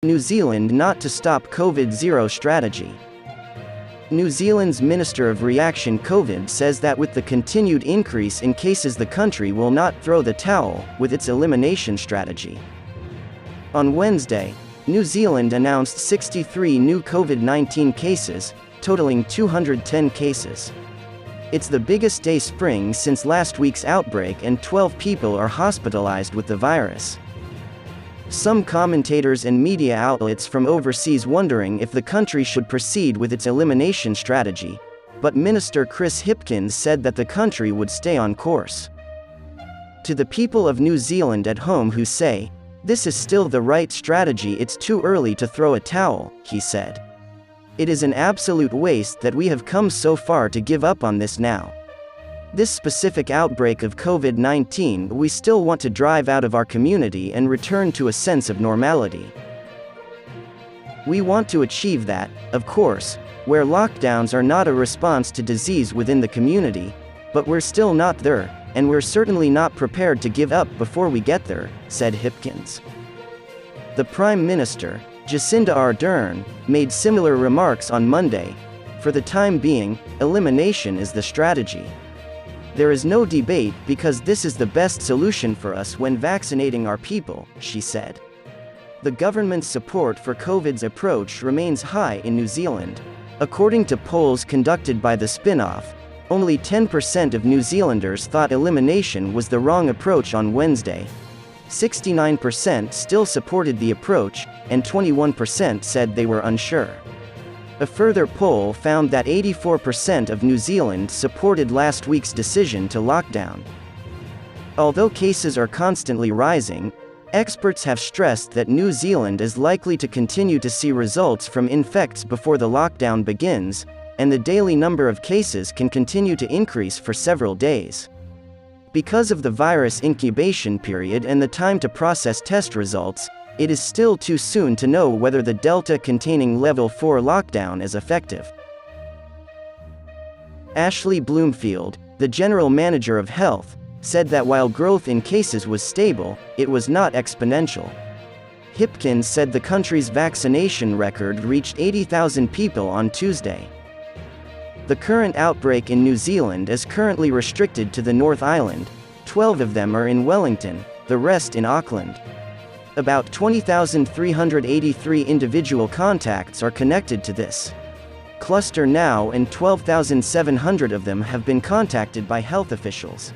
New Zealand not to stop COVID-0 strategy. New Zealand's Minister of Reaction COVID says that with the continued increase in cases the country will not throw the towel with its elimination strategy. On Wednesday, New Zealand announced 63 new COVID-19 cases, totaling 210 cases. It's the biggest day spring since last week's outbreak and 12 people are hospitalized with the virus. Some commentators and media outlets from overseas wondering if the country should proceed with its elimination strategy, but Minister Chris Hipkins said that the country would stay on course. To the people of New Zealand at home who say, "This is still the right strategy, it's too early to throw a towel," he said. "It is an absolute waste that we have come so far to give up on this now. This specific outbreak of COVID-19 we still want to drive out of our community and return to a sense of normality. We want to achieve that, of course, where lockdowns are not a response to disease within the community, but we're still not there, and we're certainly not prepared to give up before we get there," said Hipkins. The Prime Minister, Jacinda Ardern, made similar remarks on Monday. "For the time being, elimination is the strategy. There is no debate because this is the best solution for us when vaccinating our people," she said. The government's support for COVID's approach remains high in New Zealand. According to polls conducted by the spin-off, only 10% of New Zealanders thought elimination was the wrong approach on Wednesday. 69% still supported the approach, and 21% said they were unsure. A further poll found that 84% of New Zealand supported last week's decision to lock down. Although cases are constantly rising, experts have stressed that New Zealand is likely to continue to see results from infects before the lockdown begins, and the daily number of cases can continue to increase for several days. Because of the virus incubation period and the time to process test results, it is still too soon to know whether the Delta-containing Level 4 lockdown is effective. Ashley Bloomfield, the General Manager of Health, said that while growth in cases was stable, it was not exponential. Hipkins said the country's vaccination record reached 80,000 people on Tuesday. The current outbreak in New Zealand is currently restricted to the North Island. 12 of them are in Wellington, the rest in Auckland. About 20,383 individual contacts are connected to this cluster now, and 12,700 of them have been contacted by health officials.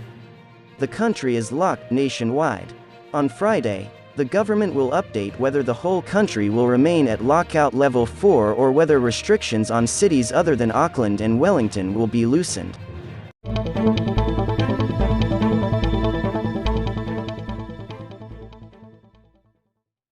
The country is locked nationwide. On Friday, the government will update whether the whole country will remain at lockout level 4 or whether restrictions on cities other than Auckland and Wellington will be loosened.